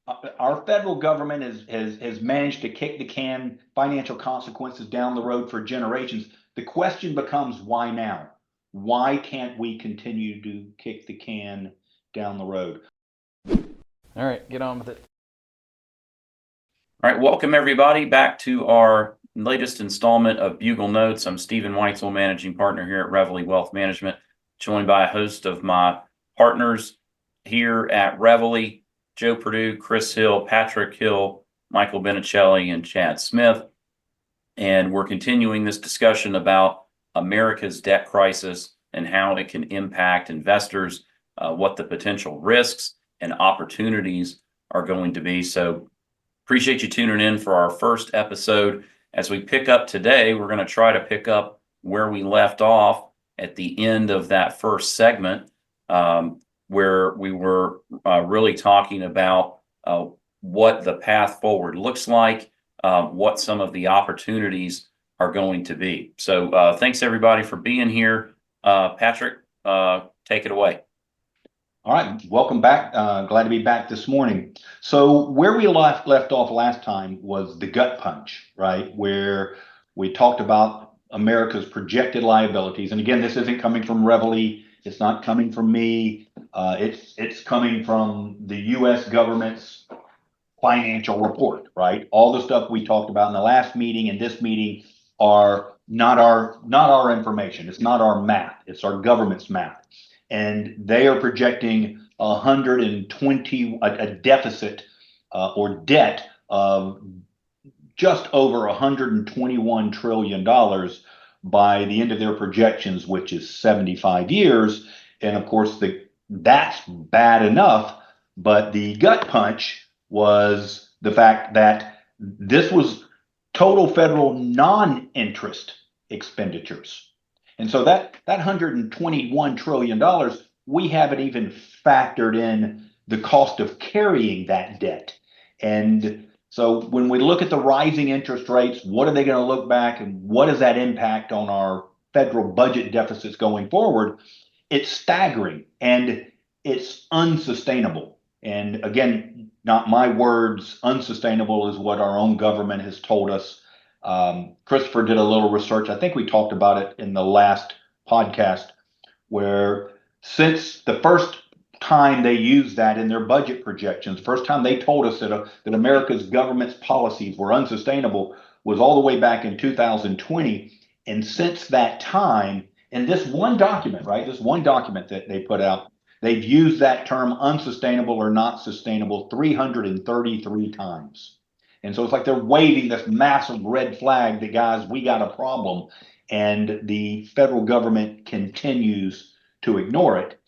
Our federal government has managed to kick the can, financial consequences down the road for generations. The question becomes, why now? Why can't we continue to kick the can down the road? All right, get on with it. All right, welcome everybody back to our latest installment of Bugle Notes. I'm Stephen Weitzel, managing partner here at Reveille Wealth Management, joined by a host of my partners here at Reveille, Joe Perdue, Chris Hill, Patrick Hill, Michael Benicelli, and Chad Smith. And we're continuing this discussion about America's debt crisis and how it can impact investors, what the potential risks and opportunities are going to be. So appreciate you tuning in for our first episode. As we pick up today, we're going to try to pick up where we left off at the end of that first segment, where we were really talking about what the path forward looks like, what some of the opportunities are going to be. So thanks everybody for being here. Patrick, take it away. All right, welcome back. Glad to be back this morning. So where we left off last time was the gut punch, right? Where we talked about America's projected liabilities. And again, this isn't coming from Reveille. It's not coming from me. It's coming from the U.S. government's financial report, right? All the stuff we talked about in the last meeting and this meeting are not our information. It's not our math. It's our government's math. And they are projecting 120 a deficit or debt of just over $121 trillion by the end of their projections, which is 75 years. And of course, that's bad enough. But the gut punch was the fact that this was total federal non-interest expenditures. And so that $121 trillion, we haven't even factored in the cost of carrying that debt. And so when we look at the rising interest rates, what are they going to look back and what does that impact on our federal budget deficits going forward? It's staggering and it's unsustainable. And again, not my words, unsustainable is what our own government has told us. Christopher did a little research. I think we talked about it in the last podcast, where since the first time they used that in their budget projections, first time they told us that America's government's policies were unsustainable was all the way back in 2020. And since that time, in this one document, right, this one document that they put out, they've used that term unsustainable or not sustainable 333 times. And so it's like they're waving this massive red flag that, guys, we got a problem. And the federal government continues to ignore it.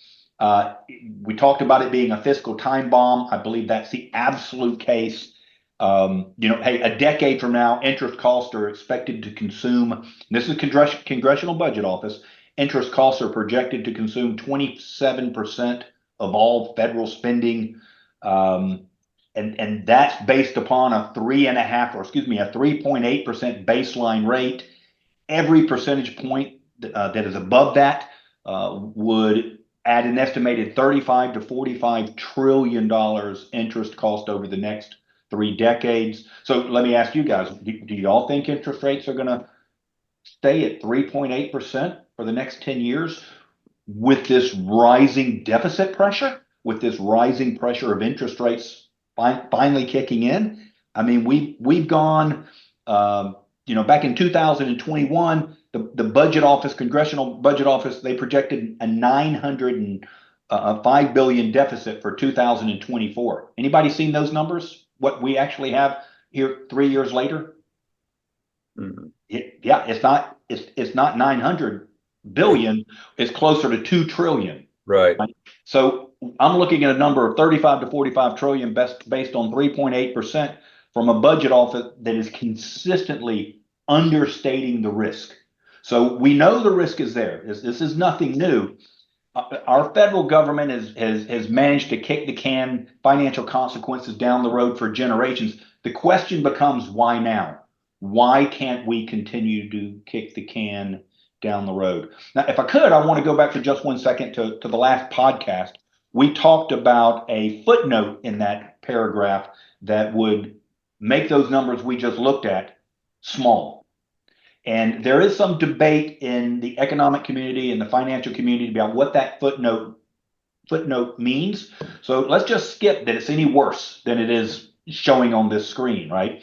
We talked about it being a fiscal time bomb. I believe that's the absolute case. Hey, a decade from now, interest costs are expected to consume, this is Congressional Budget Office, interest costs are projected to consume 27% of all federal spending. And that's based upon a 3.8% baseline rate. Every percentage point that is above that would add an estimated $35 to $45 trillion interest cost over the next 3 decades. So let me ask you guys, do y'all think interest rates are going to stay at 3.8% for the next 10 years with this rising deficit pressure, with this rising pressure of interest rates finally kicking in? I mean, we've gone, back in 2021, the budget office, Congressional Budget Office, they projected a $905 billion deficit for 2024. Anybody seen those numbers? What we actually have here 3 years later? Mm-hmm. It's not 900 billion. It's closer to 2 trillion. Right. So I'm looking at a number of 35 to 45 trillion based on 3.8% from a budget office that is consistently understating the risk. So we know the risk is there. This is nothing new. Our federal government has managed to kick the can, financial consequences down the road for generations. The question becomes, why now? Why can't we continue to kick the can down the road? Now, if I could, I want to go back for just 1 second to the last podcast we talked about a footnote in that paragraph that would make those numbers we just looked at small. And there is some debate in the economic community and the financial community about what that footnote means. So let's just skip that it's any worse than it is showing on this screen, right?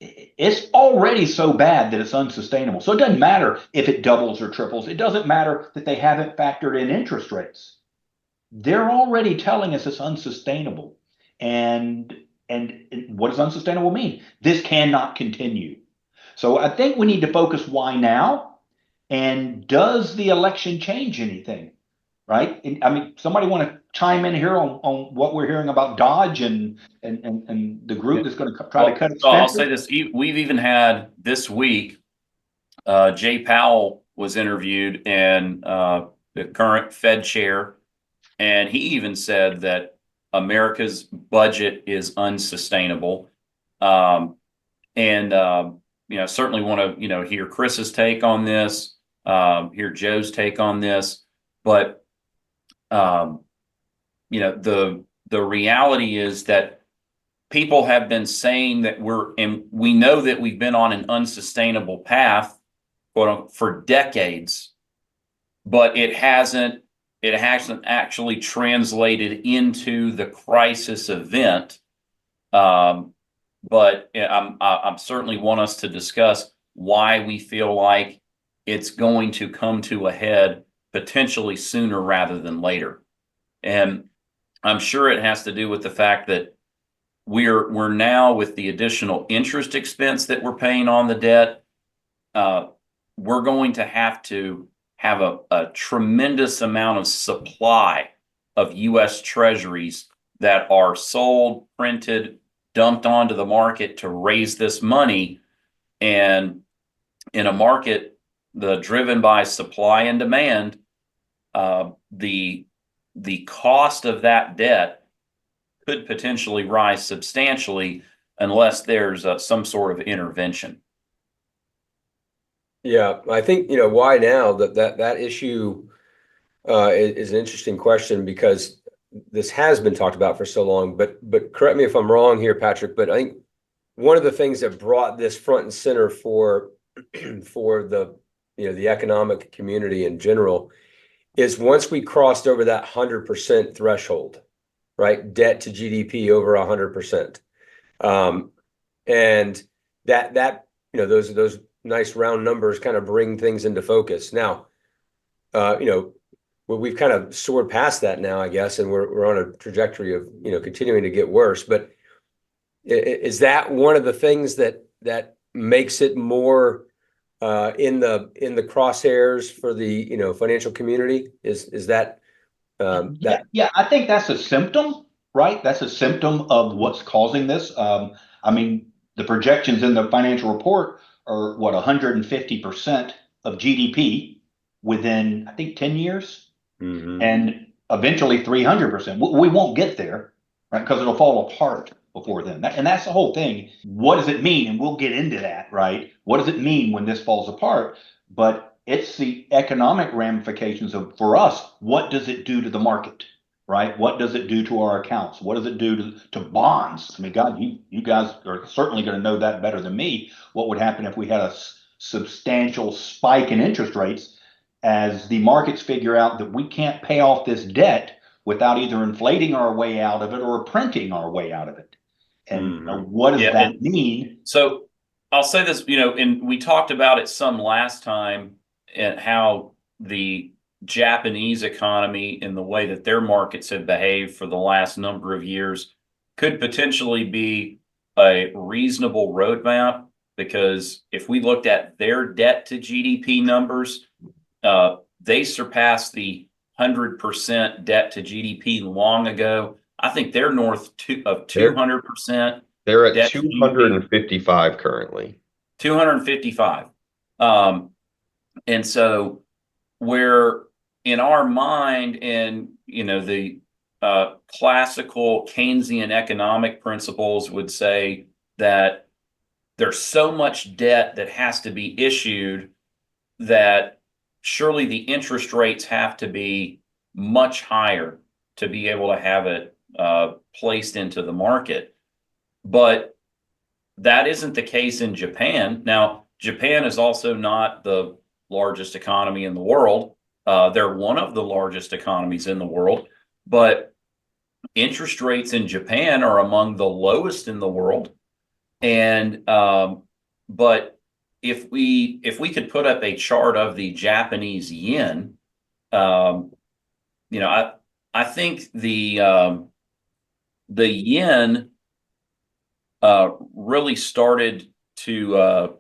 It's already so bad that it's unsustainable. So it doesn't matter if it doubles or triples. It doesn't matter that they haven't factored in interest rates. They're already telling us it's unsustainable. And what does unsustainable mean? This cannot continue. So I think we need to focus why now, and does the election change anything? Right? I mean, somebody want to chime in here on what we're hearing about Dodge and the group that's going to try to cut expenses? I'll say this: we've even had this week, Jay Powell was interviewed, and the current Fed chair, and he even said that America's budget is unsustainable. Certainly want to hear Chris's take on this, hear Joe's take on this, but the reality is that people have been saying that we know that we've been on an unsustainable path for decades, but it hasn't actually translated into the crisis event. But I'm certainly want us to discuss why we feel like it's going to come to a head potentially sooner rather than later. And I'm sure it has to do with the fact that we're now, with the additional interest expense that we're paying on the debt, we're going to have a tremendous amount of supply of U.S. Treasuries that are sold, printed, dumped onto the market to raise this money. And in a market driven by supply and demand, the cost of that debt could potentially rise substantially unless there's some sort of intervention. Yeah, I think, why now, that issue is an interesting question, because this has been talked about for so long, but correct me if I'm wrong here, Patrick, but I think one of the things that brought this front and center for the the economic community in general is once we crossed over that 100% threshold, right? Debt to GDP over 100%. And that those nice round numbers kind of bring things into focus. Now, we've kind of soared past that now, I guess, and we're on a trajectory of continuing to get worse. But is that one of the things that makes it more in the crosshairs for the financial community? Is that Yeah, I think that's a symptom, right? That's a symptom of what's causing this. I mean, the projections in the financial report are 150% of GDP within, I think, 10 years, and eventually 300%. We won't get there, right? Because it'll fall apart before then. And that's the whole thing. What does it mean? And we'll get into that, right? What does it mean when this falls apart? But it's the economic ramifications for us. What does it do to the market, right? What does it do to our accounts? What does it do to bonds? I mean, God, you guys are certainly going to know that better than me. What would happen if we had a substantial spike in interest rates as the markets figure out that we can't pay off this debt without either inflating our way out of it or printing our way out of it? And what does that mean? So I'll say this, and we talked about it some last time, and how the Japanese economy and the way that their markets have behaved for the last number of years could potentially be a reasonable roadmap, because if we looked at their debt to GDP numbers, they surpassed the 100% debt to GDP long ago. I think they're north of 200%. They're at 255 currently. 255. And so where in our mind, and the classical Keynesian economic principles would say that there's so much debt that has to be issued that surely the interest rates have to be much higher to be able to have it placed into the market. But that isn't the case in Japan. Now, Japan is also not the largest economy in the world. They're one of the largest economies in the world, but interest rates in Japan are among the lowest in the world. And but if we could put up a chart of the Japanese yen, I think the yen really started to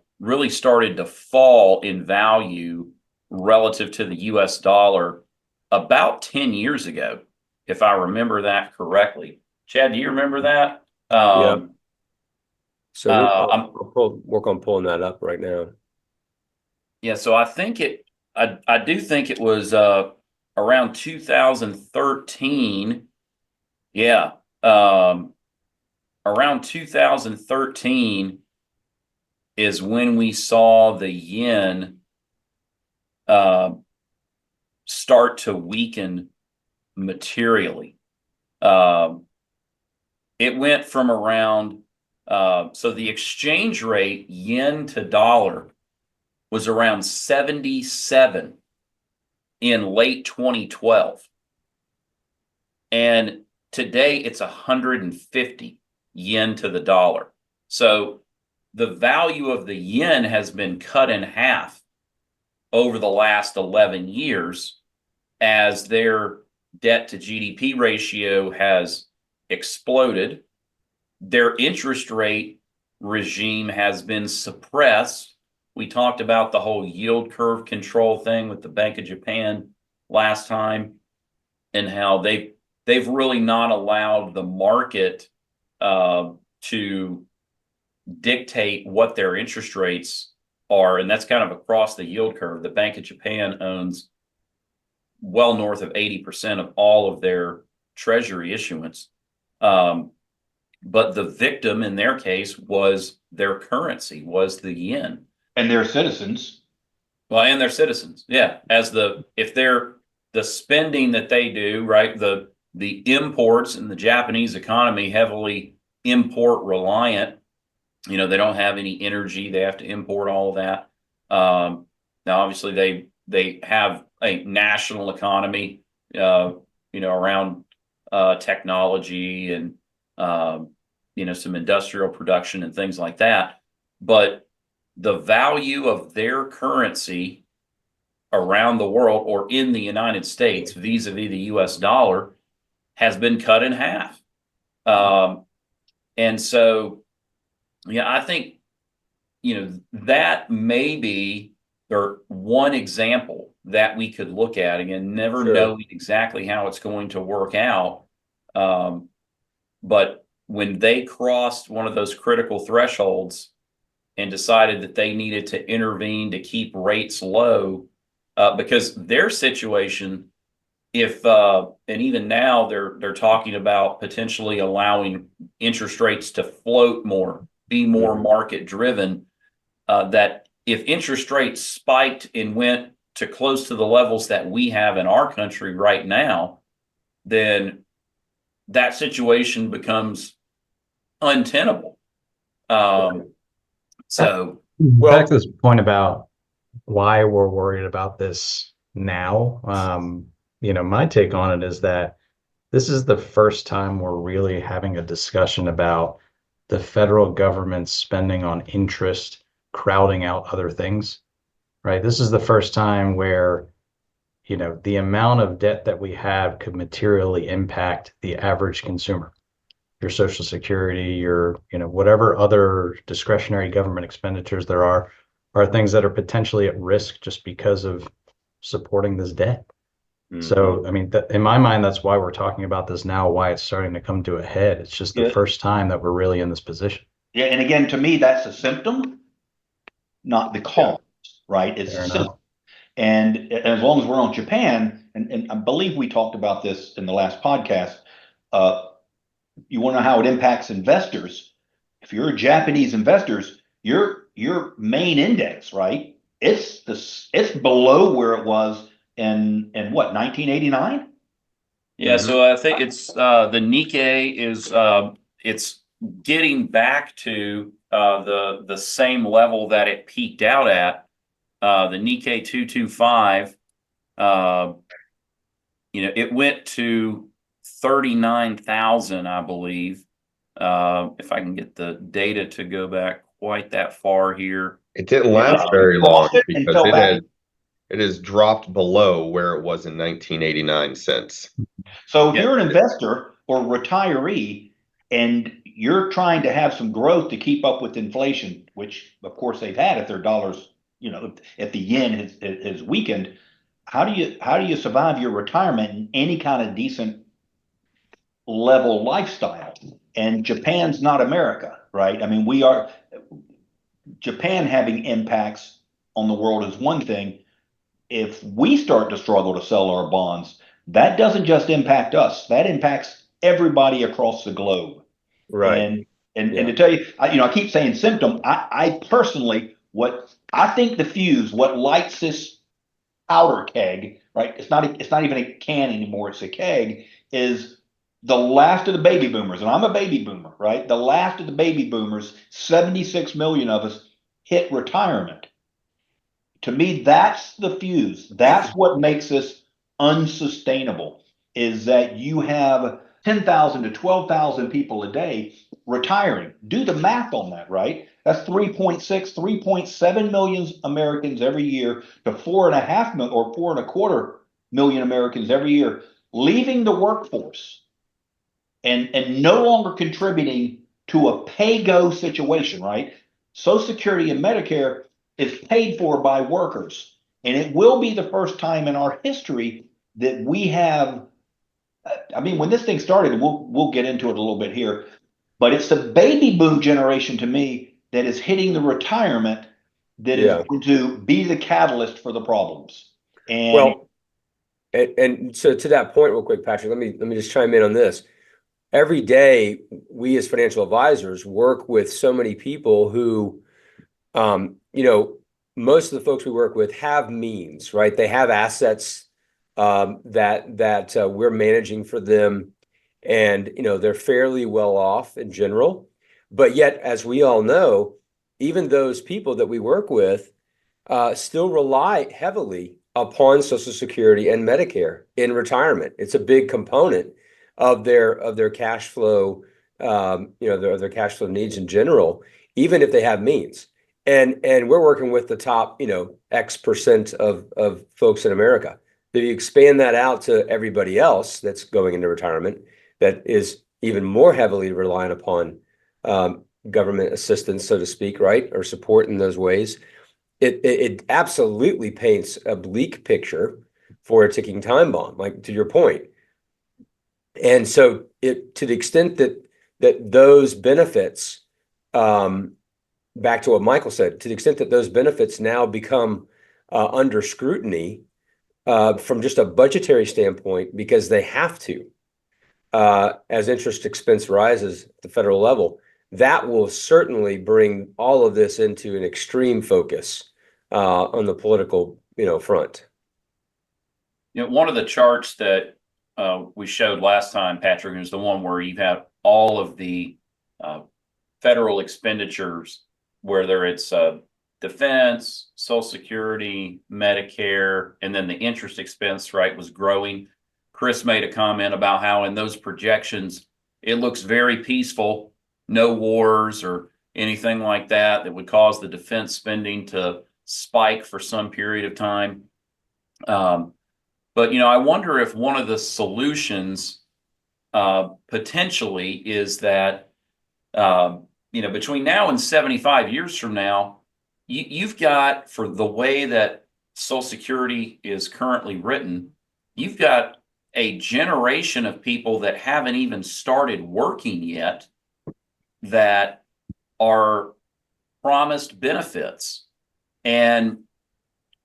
fall in value relative to the U.S. dollar about 10 years ago, if I remember that correctly. Chad, do you remember that? Yeah. So I'll work on pulling that up right now. Yeah, so I think I do think it was around 2013. Yeah. Around 2013 is when we saw the yen start to weaken materially. It went from around, so the exchange rate yen to dollar was around 77 in late 2012. And today it's 150 yen to the dollar. So the value of the yen has been cut in half over the last 11 years as their debt to GDP ratio has exploded. Their interest rate regime has been suppressed. We talked about the whole yield curve control thing with the Bank of Japan last time, and how they've really not allowed the market to dictate what their interest rates are, and that's kind of across the yield curve. The Bank of Japan owns well north of 80% of all of their treasury issuance. But the victim in their case was their currency, was the yen. And their citizens. Well, and their citizens, yeah. If they're the spending that they do, right? The imports in the Japanese economy heavily import reliant. They don't have any energy; they have to import all of that. Now, obviously, they have a national economy, around technology and some industrial production and things like that. But the value of their currency around the world, or in the United States, vis-a-vis the U.S. dollar, has been cut in half. And so, I think, that may be one example that we could look at. Again, never knowing exactly how it's going to work out. But when they crossed one of those critical thresholds and decided that they needed to intervene to keep rates low, because their situation, and even now they're talking about potentially allowing interest rates to float more, be more market driven, that if interest rates spiked and went to close to the levels that we have in our country right now, then that situation becomes untenable. So, back to this point about why we're worried about this now. My take on it is that this is the first time we're really having a discussion about the federal government spending on interest crowding out other things, right? This is the first time where, the amount of debt that we have could materially impact the average consumer. Your Social Security, your, whatever other discretionary government expenditures there are things that are potentially at risk just because of supporting this debt. So, in my mind, that's why we're talking about this now, why it's starting to come to a head. It's just the first time that we're really in this position. Yeah, and again, to me, that's a symptom, not the cause, right? It's a symptom. And as long as we're on Japan, and I believe we talked about this in the last podcast, you want to know how it impacts investors. If you're a Japanese investors, your main index, right? It's below where it was in what, 1989? Yeah, so I think it's the Nikkei is it's getting back to the same level that it peaked out at. The Nikkei 225, it went to 39,000, I believe. If I can get the data to go back quite that far here. It didn't last very long because fell back. it has dropped below where it was in 1989 since. So if you're an investor or retiree and you're trying to have some growth to keep up with inflation, which of course they've had if their dollars, if the yen has weakened, how do you survive your retirement in any kind of decent level lifestyle? And Japan's not America, right? I mean, Japan having impacts on the world is one thing. If we start to struggle to sell our bonds, that doesn't just impact us, that impacts everybody across the globe. Right. And to tell you, I keep saying symptom. I personally, what I think what lights this powder keg, right? It's not even a can anymore. It's a keg. Is the last of the baby boomers, and I'm a baby boomer, right? The last of the baby boomers, 76 million of us hit retirement. To me, that's the fuse. That's what makes this unsustainable, is that you have 10,000 to 12,000 people a day retiring. Do the math on that, right? That's 3.7 million Americans every year to 4.5 million or 4.25 million Americans every year leaving the workforce and no longer contributing to a pay-go situation, right? Social Security and Medicare is paid for by workers. And it will be the first time in our history that we have, I mean, when this thing started, we'll get into it a little bit here, but it's the baby boom generation to me that is hitting the retirement that is going to be the catalyst for the problems. And well, and so to that point, real quick, Patrick, let me just chime in on this. Every day, we as financial advisors work with so many people who, most of the folks we work with have means, right? They have assets that we're managing for them, and they're fairly well off in general. But yet, as we all know, even those people that we work with still rely heavily upon Social Security and Medicare in retirement. It's a big component of their cash flow, their cash flow needs in general, even if they have means. And we're working with the top, X% of folks in America. If you expand that out to everybody else that's going into retirement, that is even more heavily reliant upon government assistance, so to speak, right, or support in those ways, it absolutely paints a bleak picture for a ticking time bomb, like to your point. And so, to the extent that those benefits, back to what Michael said, to the extent that those benefits now become under scrutiny from just a budgetary standpoint, because they have to, as interest expense rises at the federal level, that will certainly bring all of this into an extreme focus on the political, front. One of the charts that we showed last time, Patrick, is the one where you have all of the federal expenditures, whether it's defense, Social Security, Medicare, and then the interest expense, right, was growing. Chris made a comment about how in those projections, it looks very peaceful, no wars or anything like that would cause the defense spending to spike for some period of time. But, I wonder if one of the solutions potentially is that, between now and 75 years from now, you've got, for the way that Social Security is currently written, you've got a generation of people that haven't even started working yet that are promised benefits. And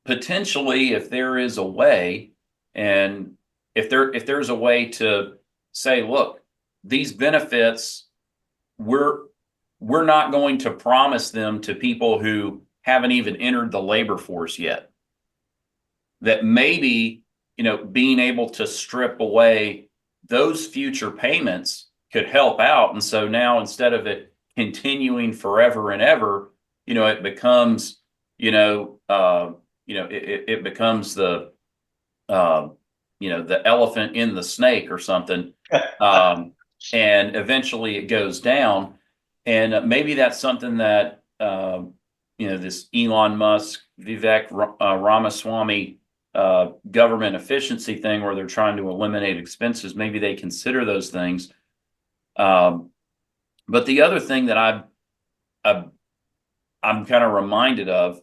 potentially, if there is a way, and if there's a way to say, look, these benefits, we're not going to promise them to people who haven't even entered the labor force yet. That maybe, being able to strip away those future payments could help out. And so now, instead of it continuing forever and ever, it becomes, it becomes the, the elephant in the snake or something. And eventually it goes down. And maybe that's something that, this Elon Musk, Vivek Ramaswamy government efficiency thing, where they're trying to eliminate expenses, maybe they consider those things. But the other thing that I'm kind of reminded of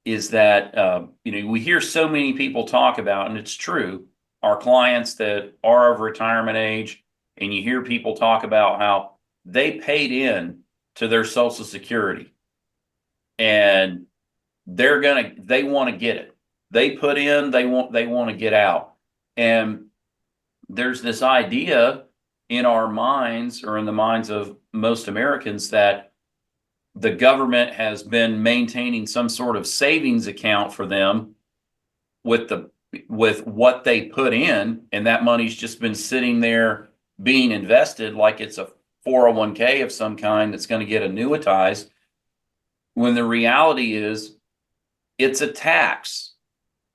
is that, we hear so many people talk about, and it's true, our clients that are of retirement age, and you hear people talk about how they paid in to their Social Security and they want to get it. They put in, they want to get out. And there's this idea in our minds, or in the minds of most Americans, that the government has been maintaining some sort of savings account for them with what they put in, and that money's just been sitting there being invested like it's a 401k of some kind that's going to get annuitized, when the reality is it's a tax.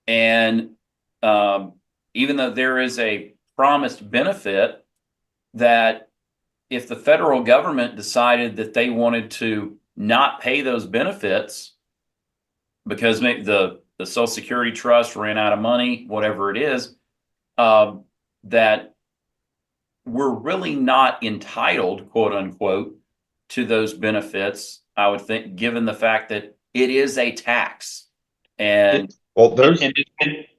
And even though there is a promised benefit, that if the federal government decided that they wanted to not pay those benefits because the Social Security Trust ran out of money, whatever it is, that we're really not entitled, quote unquote, to those benefits, I would think, given the fact that it is a tax. And Well, there's And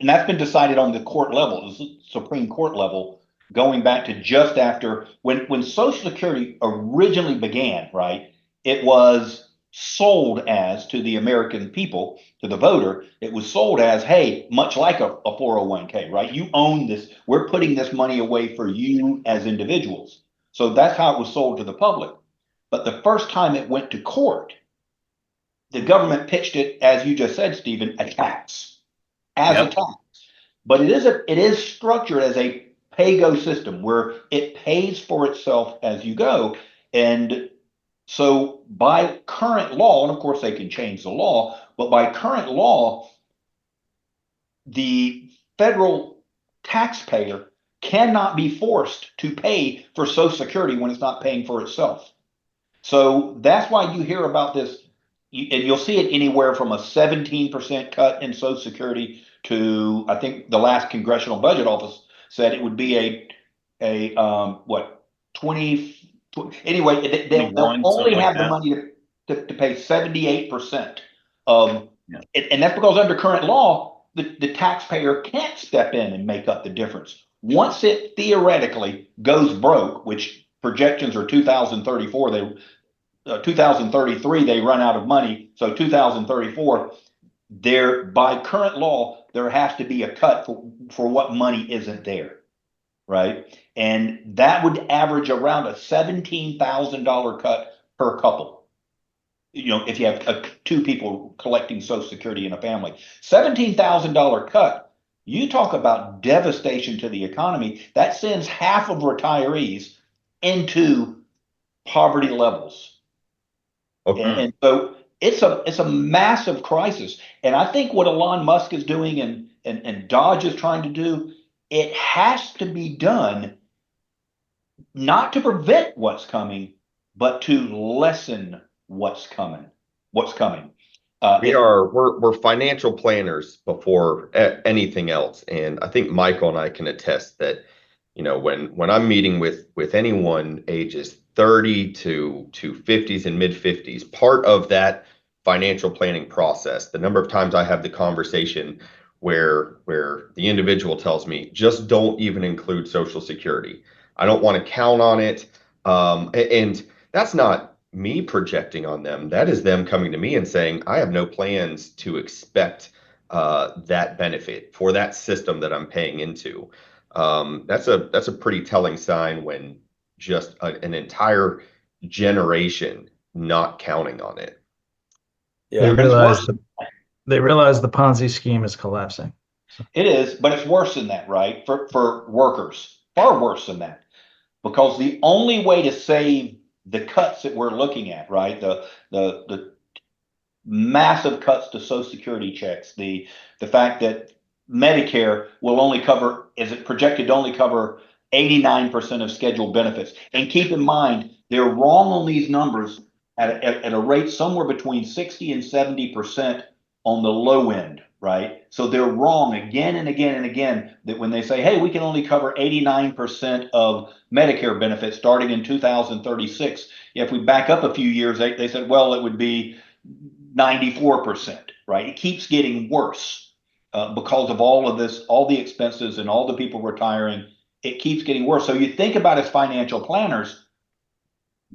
that's been decided on the court level, the Supreme Court level, going back to just after when Social Security originally began, right? It was sold as, to the American people, to the voter, it was sold as, hey, much like a 401k, right? You own this. We're putting this money away for you as individuals. So that's how it was sold to the public. But the first time it went to court, the government pitched it, as you just said, Stephen, a tax, as a Yep. tax. But it is structured as a pay-go system where it pays for itself as you go. And so by current law, and of course they can change the law, but by current law, the federal taxpayer cannot be forced to pay for Social Security when it's not paying for itself. So that's why you hear about this, and you'll see it anywhere from a 17% cut in Social Security to, I think the last Congressional Budget Office said it would be a 20, anyway, they'll 21, only something like have the that. money to pay 78% of, Yeah. and that's because under current law, the taxpayer can't step in and make up the difference. Once it theoretically goes broke, which projections are 2034, 2033, they run out of money. So 2034, by current law, there has to be a cut for what money isn't there, right? And that would average around a $17,000 cut per couple. If you have two people collecting Social Security in a family, $17,000 cut. You talk about devastation to the economy. That sends half of retirees into poverty levels. okay. And so it's a massive crisis. And I think what Elon Musk is doing and Dodge is trying to do, it has to be done not to prevent what's coming, but to lessen what's coming. We're financial planners before anything else, and I think Michael and I can attest that when I'm meeting with anyone ages 30 to 50s and mid 50s, part of that financial planning process, the number of times I have the conversation where the individual tells me, just don't even include Social Security. I don't want to count on it. And that's not me projecting on them. That is them coming to me and saying, I have no plans to expect that benefit for that system that I'm paying into. That's a pretty telling sign when just an entire generation not counting on it. They Yeah. realize the Ponzi scheme is collapsing. It is, but it's worse than that, right? For workers, far worse than that, because the only way to save the cuts that we're looking at, right, the massive cuts to Social Security checks, the fact that Medicare will only cover, is it projected to only cover 89% of scheduled benefits. And keep in mind, they're wrong on these numbers at a rate somewhere between 60 and 70% on the low end, right? So they're wrong again and again and again, that when they say, hey, we can only cover 89% of Medicare benefits starting in 2036. If we back up a few years, they said, well, it would be 94%, right? It keeps getting worse because of all of this, all the expenses and all the people retiring. It keeps getting worse. So you think about, as financial planners,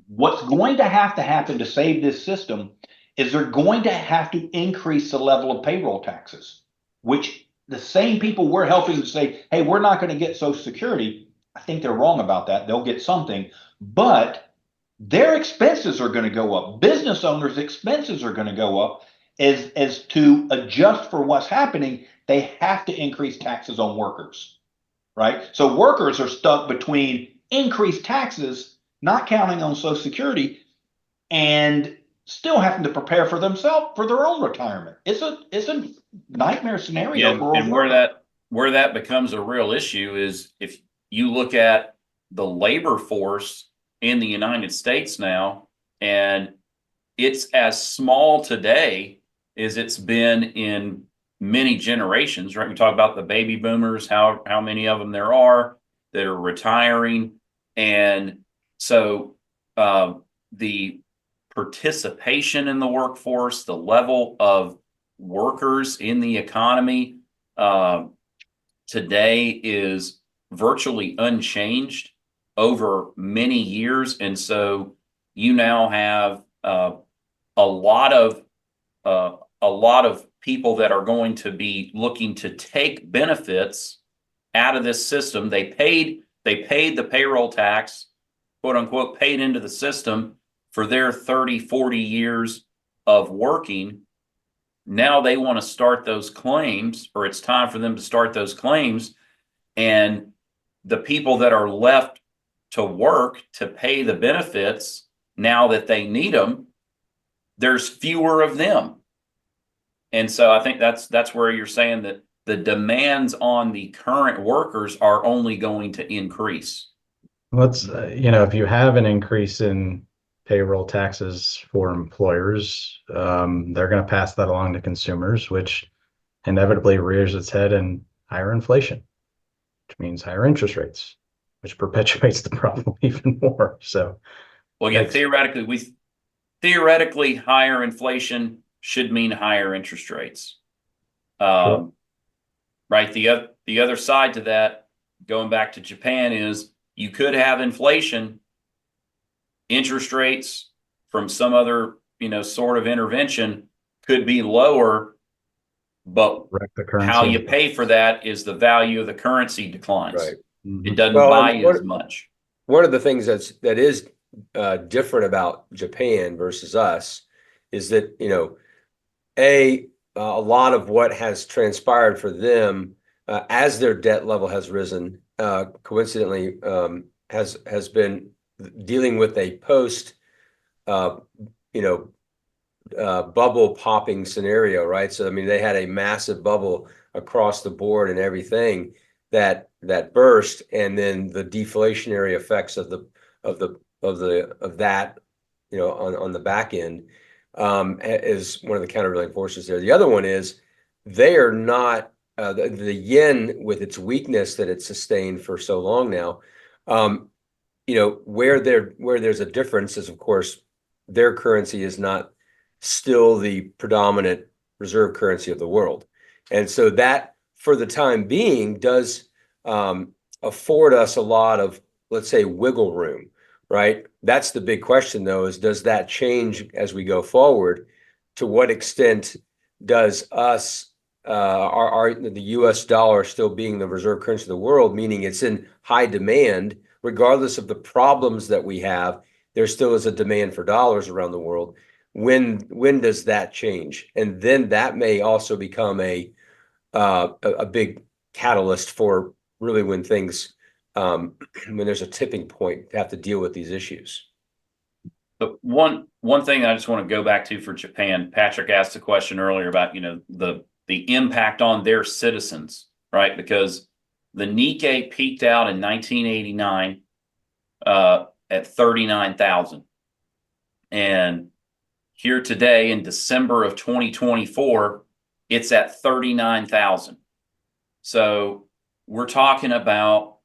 what's going to happen to save this system is they're going to have to increase the level of payroll taxes, which the same people we're helping to say, hey, we're not going to get Social Security. I think they're wrong about that. They'll get something, but their expenses are going to go up. Business owners' expenses are going to go up. As to adjust for what's happening, they have to increase taxes on workers, right? So workers are stuck between increased taxes, not counting on Social Security, and still having to prepare for themselves for their own retirement. It's a nightmare scenario. Yeah, and where that becomes a real issue is if you look at the labor force in the United States now, and it's as small today as it's been in many generations, right? We talk about the baby boomers, how many of them there are that are retiring. And so the participation in the workforce, the level of workers in the economy today is virtually unchanged over many years. And so you now have a lot of people that are going to be looking to take benefits out of this system. They paid the payroll tax, quote unquote, paid into the system for their 30, 40 years of working. Now they want to start those claims, or it's time for them to start those claims. And the people that are left to work to pay the benefits, now that they need them, there's fewer of them. And so I think that's where you're saying that the demands on the current workers are only going to increase. Let's, if you have an increase in payroll taxes for employers, they're going to pass that along to consumers, which inevitably rears its head in higher inflation, which means higher interest rates, which perpetuates the problem even more. So, well, yeah, theoretically, higher inflation should mean higher interest rates. Sure. Right. The other side to that, going back to Japan, is you could have inflation, interest rates from some other, sort of intervention could be lower, but how you pay for that is the value of the currency declines. Right. Mm-hmm. It doesn't buy you as much. One of the things that is different about Japan versus us is that, a lot of what has transpired for them as their debt level has risen, coincidentally, has been dealing with a post, bubble popping scenario, right? So I mean, they had a massive bubble across the board and everything that burst, and then the deflationary effects of that, on the back end is one of the countervailing forces there. The other one is they are not the yen, with its weakness that it's sustained for so long now. Where there's a difference is, of course, their currency is not still the predominant reserve currency of the world. And so that, for the time being, does afford us a lot of, let's say, wiggle room, right? That's the big question, though, is does that change as we go forward? To what extent does the US dollar still being the reserve currency of the world, meaning it's in high demand, regardless of the problems that we have, there still is a demand for dollars around the world. When does that change? And then that may also become a big catalyst for really when things when there's a tipping point to have to deal with these issues. But one thing that I just want to go back to for Japan, Patrick asked a question earlier about, the impact on their citizens, right? Because the Nikkei peaked out in 1989 at 39,000. And here today in December of 2024, it's at 39,000. So we're talking about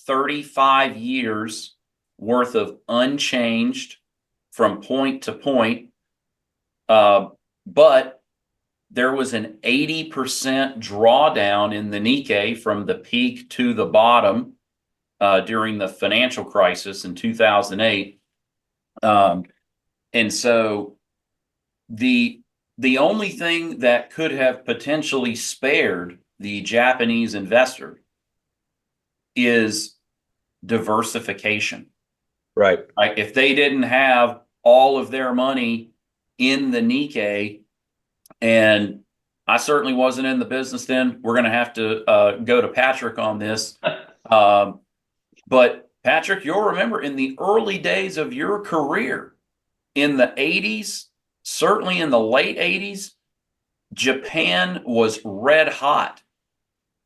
35 years worth of unchanged from point to point. But there was an 80% drawdown in the Nikkei from the peak to the bottom during the financial crisis in 2008. And so the only thing that could have potentially spared the Japanese investor is diversification. Right. If they didn't have all of their money in the Nikkei, and I certainly wasn't in the business then, we're going to have to go to Patrick on this. But Patrick, you'll remember in the early days of your career, in the 80s, certainly in the late 80s, Japan was red hot.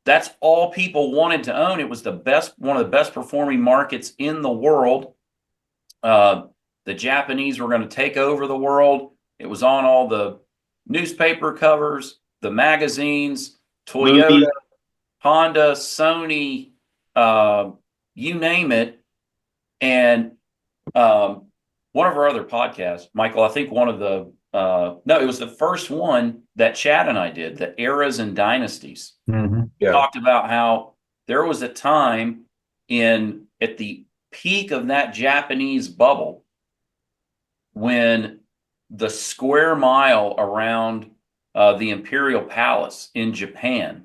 That's all people wanted to own. It was one of the best performing markets in the world. The Japanese were going to take over the world. It was on all the newspaper covers, the magazines, Toyota, Honda, Sony, you name it. And one of our other podcasts, Michael, I think one of the, no, it was the first one that Chad and I did, the Eras and Dynasties. Mm-hmm. Yeah. Talked about how there was a time at the peak of that Japanese bubble when the square mile around the Imperial Palace in Japan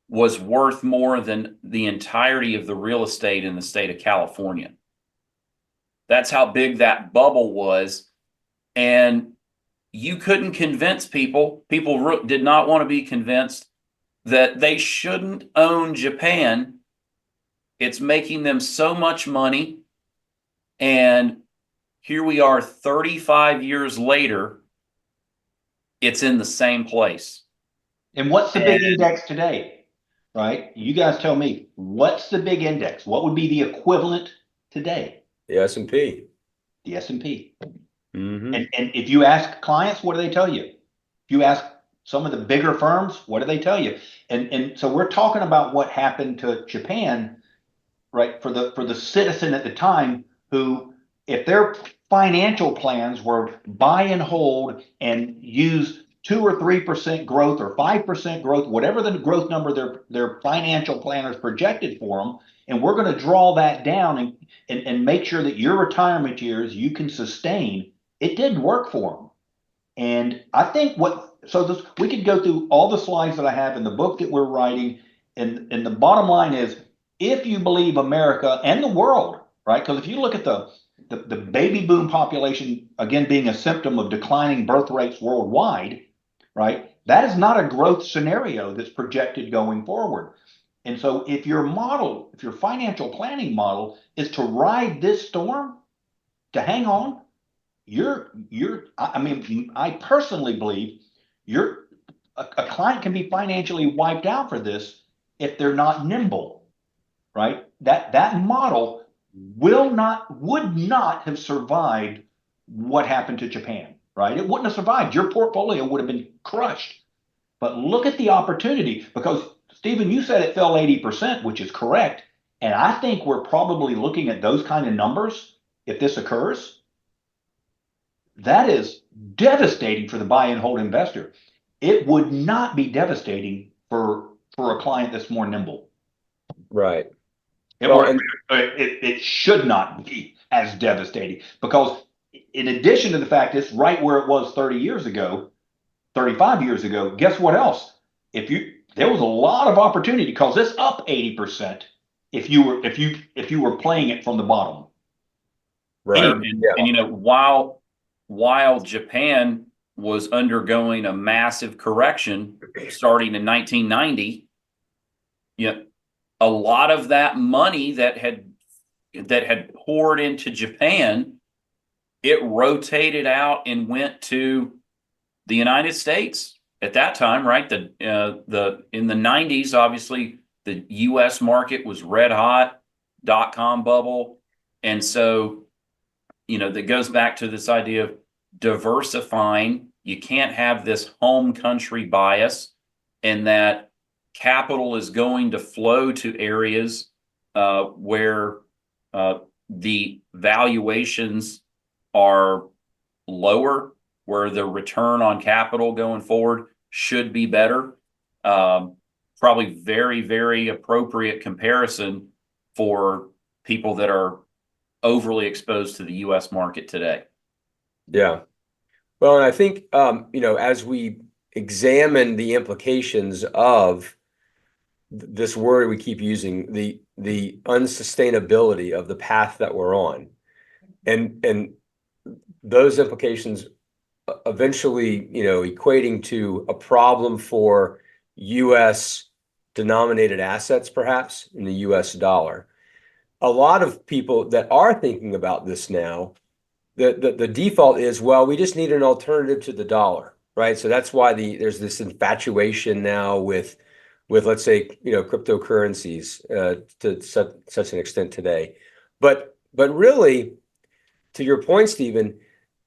was worth more than the entirety of the real estate in the state of California. That's how big that bubble was. And you couldn't convince people. People did not want to be convinced that they shouldn't own Japan. It's making them so much money. And here we are 35 years later, it's in the same place. And what's the big index today, right? You guys tell me, what's the big index? What would be the equivalent today? The S&P. The S&P. Mm-hmm. And if you ask clients, what do they tell you? If you ask some of the bigger firms, what do they tell you? And so we're talking about what happened to Japan, right? For the citizen at the time who, if their financial plans were buy and hold and use 2 or 3% growth or 5% growth, whatever the growth number their financial planners projected for them, and we're going to draw that down and make sure that your retirement years you can sustain. It didn't work for them. And I think we could go through all the slides that I have in the book that we're writing. And the bottom line is, if you believe America and the world, right? Because if you look at the baby boom population, again, being a symptom of declining birth rates worldwide, right? That is not a growth scenario that's projected going forward. And so if your financial planning model is to ride this storm, to hang on, I personally believe a client can be financially wiped out for this if they're not nimble, right? That model would not have survived what happened to Japan, right? It wouldn't have survived. Your portfolio would have been crushed. But look at the opportunity, because Stephen, you said it fell 80%, which is correct. And I think we're probably looking at those kind of numbers if this occurs. That is devastating for the buy and hold investor. It would not be devastating for a client that's more nimble. Right. It should not be as devastating, because in addition to the fact it's right where it was 30 years ago, 35 years ago, guess what else? There was a lot of opportunity, because it's up 80% if you were playing it from the bottom. Right. And while Japan was undergoing a massive correction starting in 1990, a lot of that money that had poured into Japan, it rotated out and went to the United States at that time, right? In the 90s, obviously the US market was red hot, dot-com bubble. And so, that goes back to this idea of diversifying. You can't have this home country bias, and that capital is going to flow to areas where the valuations are lower, where the return on capital going forward should be better. Probably very, very appropriate comparison for people that are overly exposed to the U.S. market today. Yeah. Well, and I think, as we examine the implications of this word we keep using, the unsustainability of the path that we're on, and those implications eventually, equating to a problem for U.S. denominated assets, perhaps in the U.S. dollar. A lot of people that are thinking about this now, the default is, well, we just need an alternative to the dollar, right? So that's why there's this infatuation now with let's say, cryptocurrencies to such an extent today. But really, to your point, Stephen,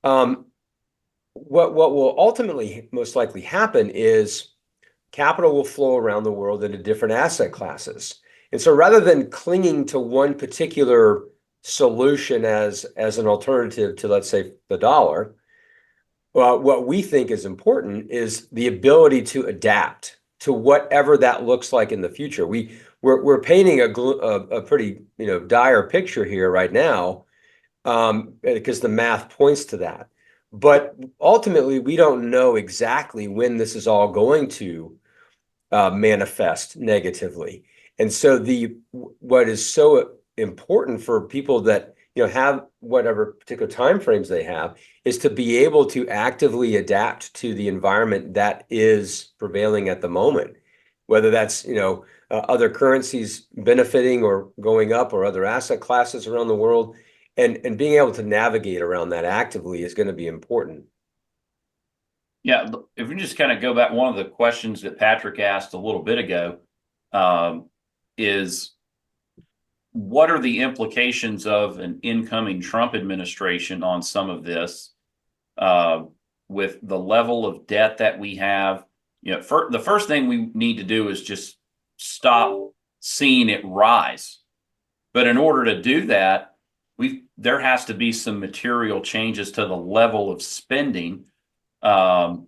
what will ultimately most likely happen is capital will flow around the world into different asset classes. And so rather than clinging to one particular solution as an alternative to, let's say, the dollar, well, what we think is important is the ability to adapt to whatever that looks like in the future. We're painting a pretty dire picture here right now, because the math points to that. But ultimately, we don't know exactly when this is all going to manifest negatively. And so what is so important for people that have whatever particular timeframes they have is to be able to actively adapt to the environment that is prevailing at the moment, whether that's other currencies benefiting or going up, or other asset classes around the world, and being able to navigate around that actively is going to be important. Yeah, if we just kind of go back, one of the questions that Patrick asked a little bit ago is, what are the implications of an incoming Trump administration on some of this, with the level of debt that we have? The first thing we need to do is just stop seeing it rise. But in order to do that, there has to be some material changes to the level of spending. And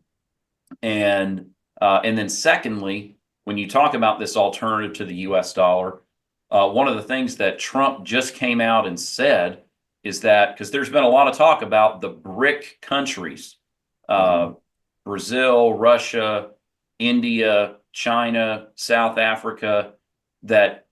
then secondly, when you talk about this alternative to the US dollar, one of the things that Trump just came out and said is that, because there's been a lot of talk about the BRIC countries, Brazil, Russia, India, China, South Africa, that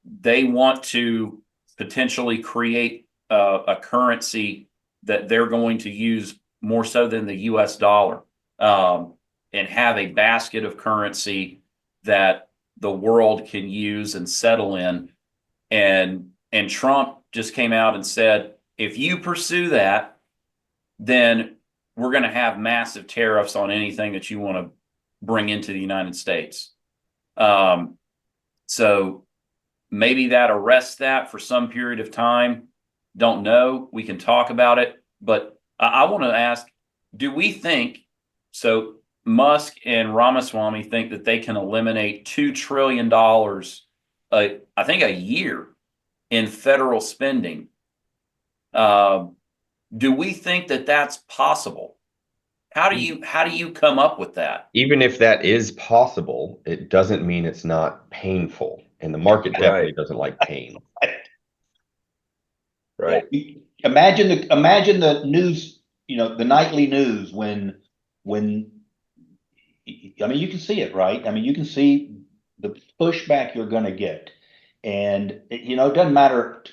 they want to potentially create a currency that they're going to use more so than the US dollar, and have a basket of currency that the world can use and settle in. And Trump just came out and said, if you pursue that, then we're going to have massive tariffs on anything that you want to bring into the United States. So maybe that arrests that for some period of time. Don't know. We can talk about it. But I want to ask, do we think, so Musk and Ramaswamy think that they can eliminate $2 trillion, I think, a year in federal spending. Do we think that that's possible? How do you come up with that? Even if that is possible, it doesn't mean it's not painful, and the market definitely doesn't like pain. Right. Yeah. Imagine the news, the nightly news when I mean, you can see it, right? I mean, you can see the pushback you're going to get, and it doesn't matter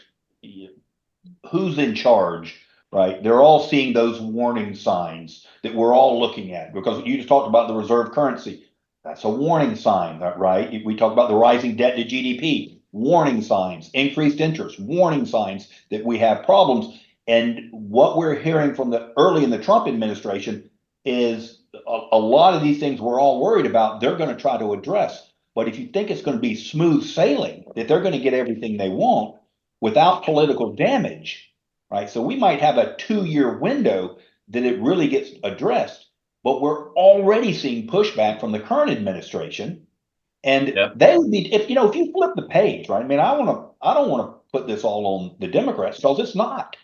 who's in charge, right? They're all seeing those warning signs that we're all looking at, because you just talked about the reserve currency. That's a warning sign, right? We talk about the rising debt to GDP, warning signs, increased interest, warning signs that we have problems. And what we're hearing from early in the Trump administration is a lot of these things we're all worried about, they're going to try to address. But if you think it's going to be smooth sailing, that they're going to get everything they want without political damage, right? So we might have a 2-year window that it really gets addressed. But we're already seeing pushback from the current administration, and they would be, if you flip the page, right? I mean, I don't want to put this all on the Democrats because it's not,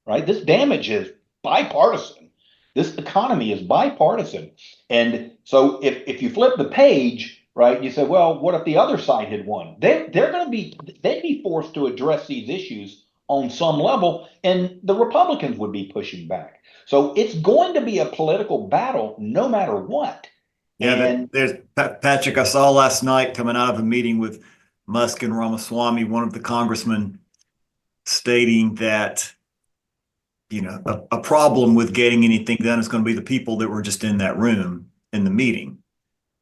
right? This damage is bipartisan. This economy is bipartisan, and so if you flip the page, right, you say, well, what if the other side had won? They'd be forced to address these issues on some level, and the Republicans would be pushing back. So it's going to be a political battle no matter what. Yeah, and there's Patrick, I saw last night coming out of a meeting with Musk and Ramaswamy, one of the congressmen stating that, a problem with getting anything done is going to be the people that were just in that room in the meeting.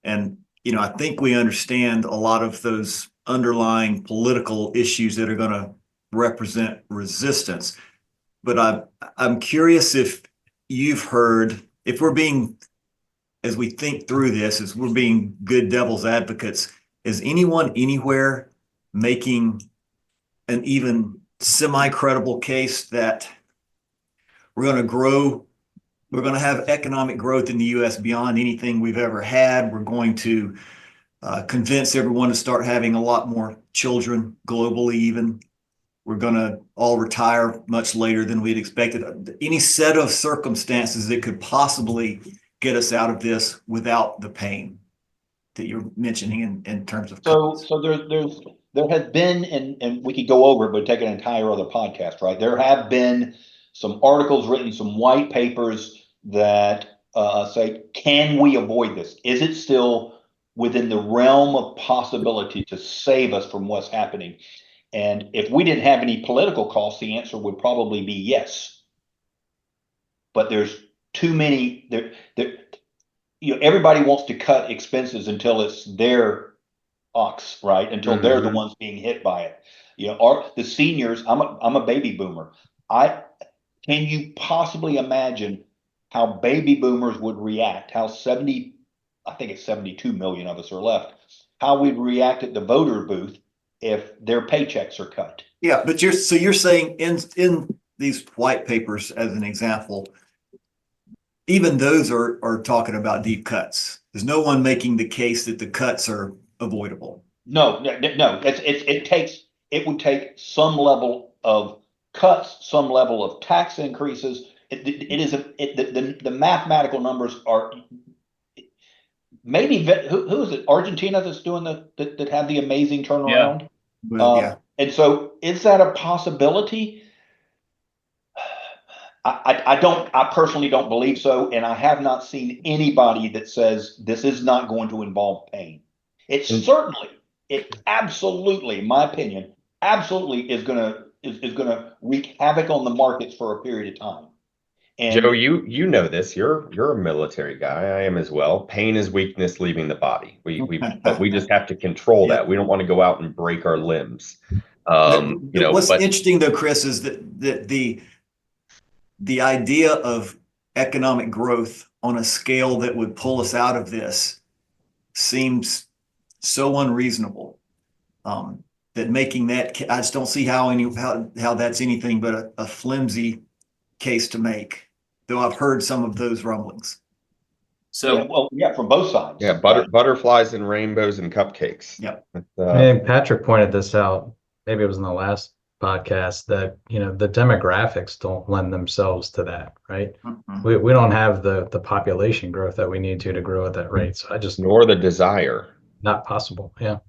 And, I think we understand a lot of those underlying political issues that are going to represent resistance. But I'm curious if you've heard, if we're being, as we think through this, as we're being good devil's advocates, is anyone anywhere making an even semi-credible case that we're going to grow, we're going to have economic growth in the U.S. beyond anything we've ever had? We're going to convince everyone to start having a lot more children globally even. We're going to all retire much later than we'd expected. Any set of circumstances that could possibly get us out of this without the pain that you're mentioning in terms of cuts. So there has been, and we could go over it, but take an entire other podcast, right? There have been some articles written, some white papers that say, can we avoid this? Is it still within the realm of possibility to save us from what's happening? And if we didn't have any political costs, the answer would probably be yes. But there's too many. Everybody wants to cut expenses until it's their ox, right? Until they're the ones being hit by it. The seniors. I'm a baby boomer. Can you possibly imagine how baby boomers would react? How I think it's 72 million of us are left. How we'd react at the voter booth if their paychecks are cut. Yeah, but you're saying in these white papers, as an example, even those are talking about deep cuts. There's no one making the case that the cuts are avoidable. No. It would take some level of cuts, some level of tax increases. The mathematical numbers are maybe who is it? Argentina that's doing that had the amazing turnaround. Yeah. And so, is that a possibility? I personally don't believe so, and I have not seen anybody that says this is not going to involve pain. It absolutely, in my opinion, absolutely is gonna wreak havoc on the markets for a period of time. And Joe, you know this. You're a military guy. I am as well. Pain is weakness leaving the body. But we just have to control that. We don't want to go out and break our limbs. What's interesting though, Chris, is that the idea of economic growth on a scale that would pull us out of this seems so unreasonable. That making that, I just don't see how that's anything but a flimsy case to make. Though I've heard some of those rumblings. So, from both sides. Yeah, butterflies and rainbows and cupcakes. Yep. And Patrick pointed this out, maybe it was in the last podcast, that the demographics don't lend themselves to that, right? We don't have the population growth that we need to grow at that rate. So nor the desire. Not possible. Yeah.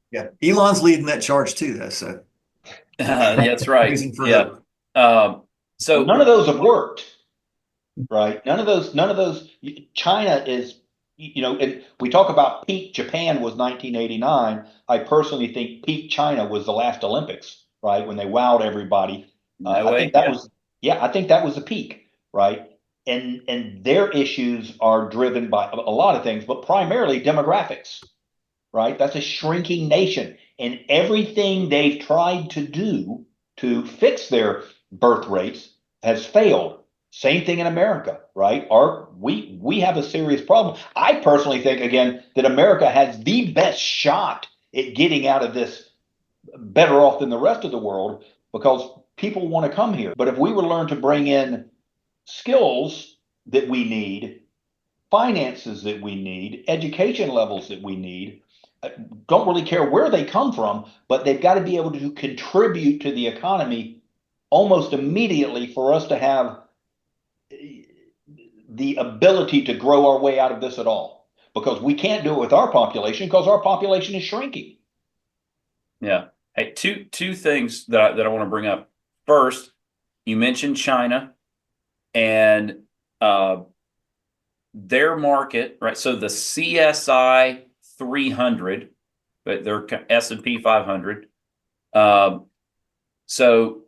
Elon's leading that charge too, though. So that's right. So none of those have worked. Right. None of those. China is, and we talk about peak Japan was 1989. I personally think peak China was the last Olympics, right? When they wowed everybody. I think that was the peak, right? And their issues are driven by a lot of things, but primarily demographics, right? That's a shrinking nation. And everything they've tried to do to fix their birth rates has failed. Same thing in America, right? We have a serious problem. I personally think, again, that America has the best shot at getting out of this better off than the rest of the world because people want to come here. But if we were to learn to bring in skills that we need, finances that we need, education levels that we need, don't really care where they come from, but they've got to be able to contribute to the economy almost immediately for us to have the ability to grow our way out of this at all. Because we can't do it with our population because our population is shrinking. Yeah. Hey, two things that I want to bring up. First, you mentioned China and their market, right? So the CSI 300, but they're S&P 500. So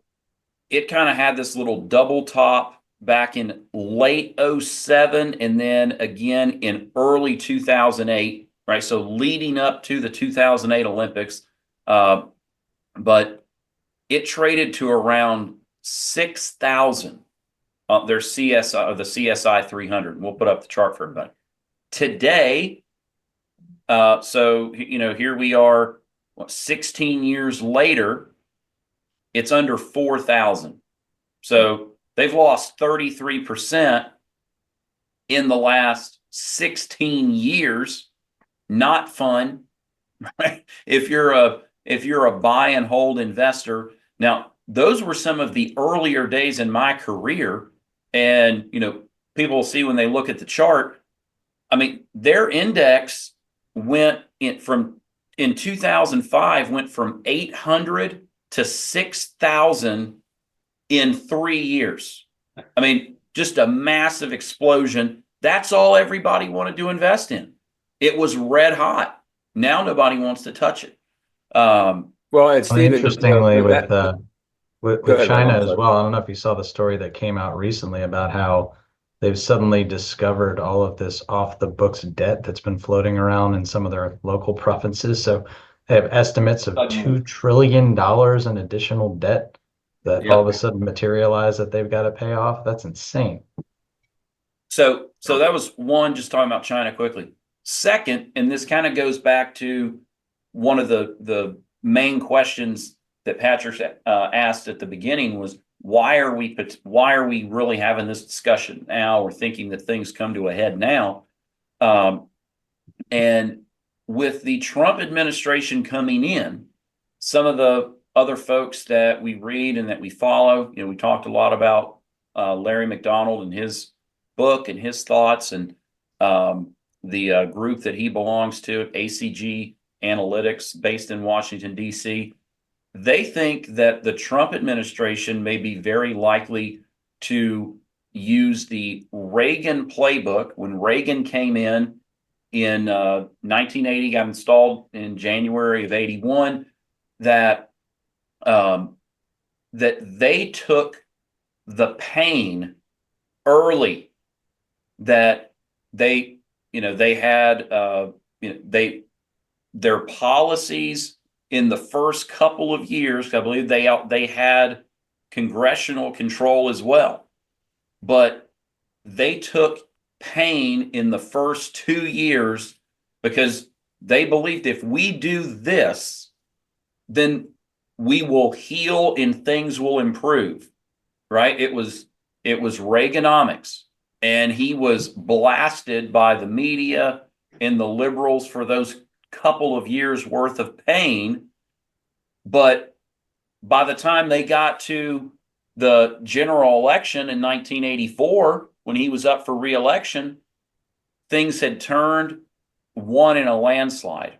it kind of had this little double top back in late 07 and then again in early 2008, right? So leading up to the 2008 Olympics. But it traded to around 6,000. Their CSI, or the CSI 300. We'll put up the chart for everybody. Today, so here we are, 16 years later, it's under 4,000. So they've lost 33% in the last 16 years. Not fun, right? If you're a buy and hold investor. Now, those were some of the earlier days in my career. And, people will see when they look at the chart, I mean, their index went in 2005, went from 800 to 6,000 in 3 years. I mean, just a massive explosion. That's all everybody wanted to invest in. It was red hot. Now nobody wants to touch it. Well, and Stephen, interestingly, with ahead, China Ron, as well, I don't know if you saw the story that came out recently about how they've suddenly discovered all of this off the books debt that's been floating around in some of their local provinces. So they have estimates of $2 trillion in additional debt that all of a sudden materialize that they've got to pay off. That's insane. So that was one, just talking about China quickly. Second, and this kind of goes back to one of the main questions that Patrick asked at the beginning was, why are we really having this discussion now, or thinking that things come to a head now? And with the Trump administration coming in, some of the other folks that we read and that we follow, we talked a lot about Larry McDonald and his book and his thoughts, and the group that he belongs to, ACG Analytics, based in Washington, D.C. They think that the Trump administration may be very likely to use the Reagan playbook. When Reagan came in 1980, got installed in January of 81, that they took the pain early, that they had their policies in the first couple of years. I believe they had congressional control as well, but they took pain in the first 2 years because they believed if we do this, then we will heal and things will improve, right? It was Reaganomics, and he was blasted by the media and the liberals for those couple of years worth of pain. But by the time they got to the general election in 1984, when he was up for re-election, things had turned, won in a landslide,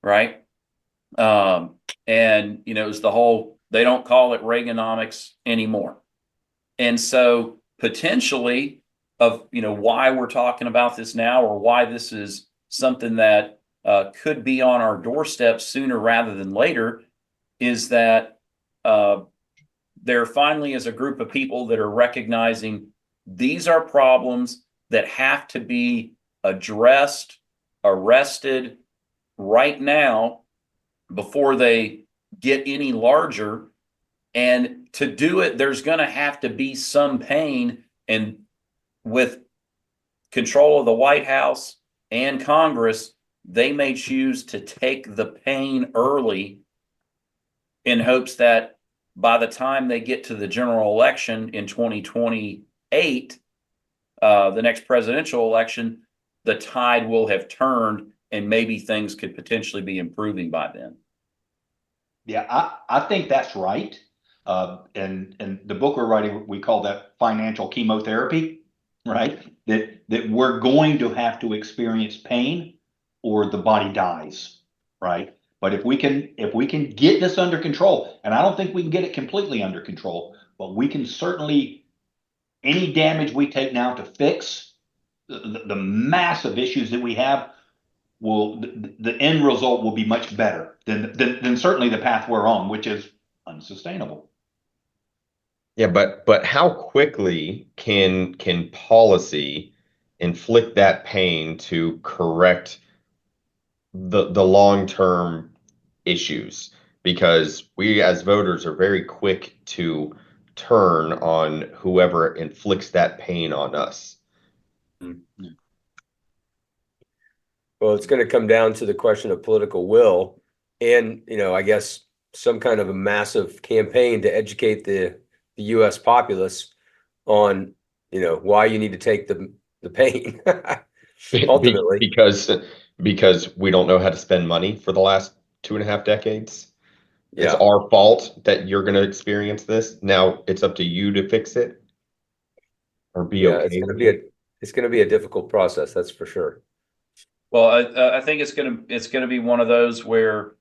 right? And it was the whole, they don't call it Reaganomics anymore. And so potentially of why we're talking about this now, or why this is something that could be on our doorstep sooner rather than later, is that there finally is a group of people that are recognizing these are problems that have to be addressed, arrested, right now before they get any larger. And to do it, there's going to have to be some pain. And with control of the White House and Congress, they may choose to take the pain early in hopes that by the time they get to the general election in 2028, the next presidential election, the tide will have turned and maybe things could potentially be improving by then. Yeah, I think that's right. And the book we're writing, we call that financial chemotherapy, right? That we're going to have to experience pain or the body dies, right? But if we can get this under control, and I don't think we can get it completely under control, but we can certainly, any damage we take now to fix the massive issues that we have, the end result will be much better than certainly the path we're on, which is unsustainable. Yeah, but how quickly can policy inflict that pain to correct the long-term issues? Because we as voters are very quick to turn on whoever inflicts that pain on us. Well, it's going to come down to the question of political will and, I guess some kind of a massive campaign to educate the U.S. populace on, why you need to take the pain. Ultimately. Because we don't know how to spend money for the last 2.5 decades. Yeah. It's our fault that you're going to experience this. Now it's up to you to fix it or be okay. It's going to be a difficult process. That's for sure. Well, I think it's going to be one of those where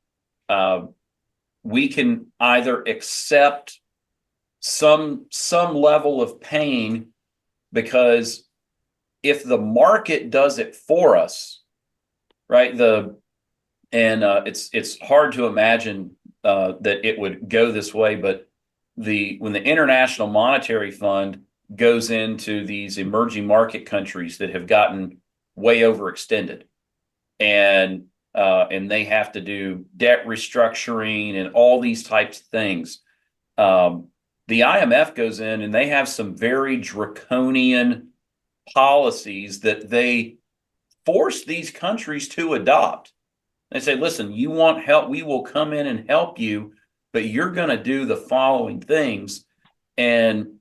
we can either accept some level of pain, because if the market does it for us, right? It's hard to imagine that it would go this way, but when the International Monetary Fund goes into these emerging market countries that have gotten way overextended, and they have to do debt restructuring and all these types of things. The IMF goes in and they have some very draconian policies that they force these countries to adopt. They say, listen, you want help, we will come in and help you, but you're going to do the following things. And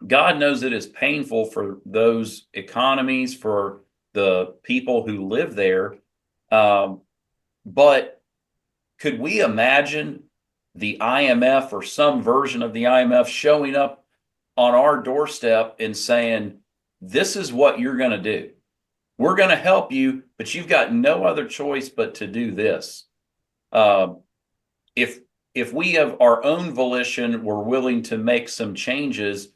God knows it is painful for those economies, for the people who live there. But could we imagine the IMF or some version of the IMF showing up on our doorstep and saying, this is what you're going to do. We're going to help you, but you've got no other choice but to do this. If we have our own volition, we're willing to make some changes,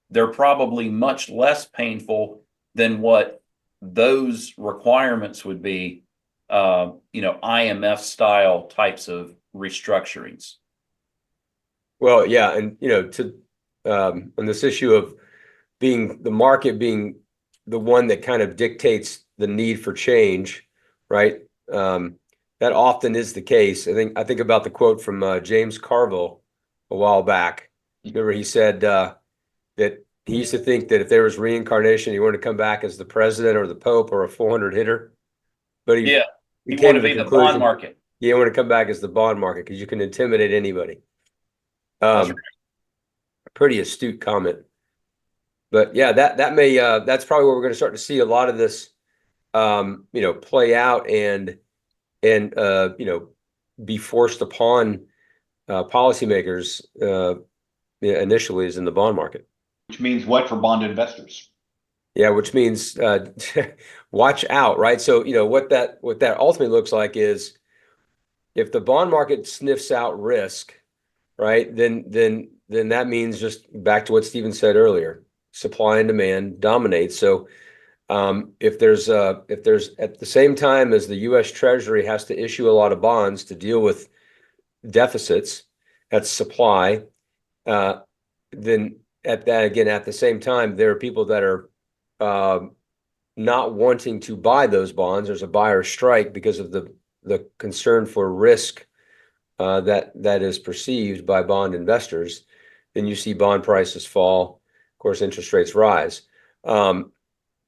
they're probably much less painful than what those requirements would be, IMF style types of restructurings. Well, yeah. And, on this issue of the market being the one that kind of dictates the need for change, right? That often is the case. I think about the quote from James Carville a while back. Remember, he said that he used to think that if there was reincarnation, he wanted to come back as the president or the Pope or a 400 hitter. But he wanted to be the bond market. He wanted to come back as the bond market because you can intimidate anybody. Pretty astute comment. But yeah, that may that's probably where we're going to start to see a lot of this, play out and be forced upon policymakers initially is in the bond market. Which means what for bond investors? Yeah, which means watch out, right? So what that ultimately looks like is if the bond market sniffs out risk, right, then that means, just back to what Stephen said earlier, supply and demand dominates. So if there's at the same time as the U.S. Treasury has to issue a lot of bonds to deal with deficits, that's supply. Then at the same time, there are people that are not wanting to buy those bonds. There's a buyer strike because of the the concern for risk that is perceived by bond investors, then you see bond prices fall. Of course, interest rates rise. And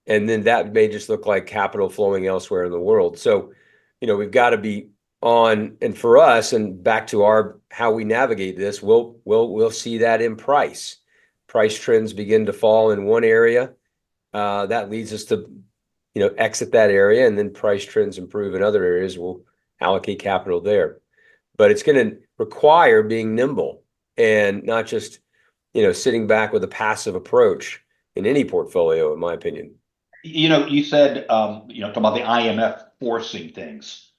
then that may just look like capital flowing elsewhere in the world. So, we've got to be on, and for us, and back to how we navigate this, we'll see that in price. Price trends begin to fall in one area. That leads us to, exit that area, and then price trends improve in other areas. We'll allocate capital there. But it's going to require being nimble and not just, sitting back with a passive approach in any portfolio, in my opinion. You said, talking about the IMF forcing things,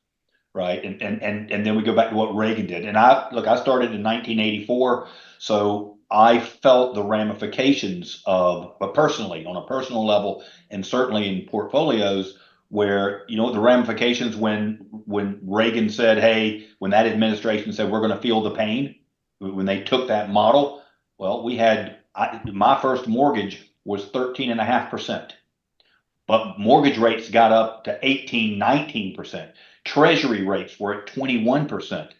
right? And then we go back to what Reagan did. And I started in 1984, so I felt the ramifications but personally, on a personal level, and certainly in portfolios, where the ramifications when Reagan said, hey, when that administration said we're going to feel the pain, when they took that model, well, my first mortgage was 13.5%. But mortgage rates got up to 18, 19%. Treasury rates were at 21%.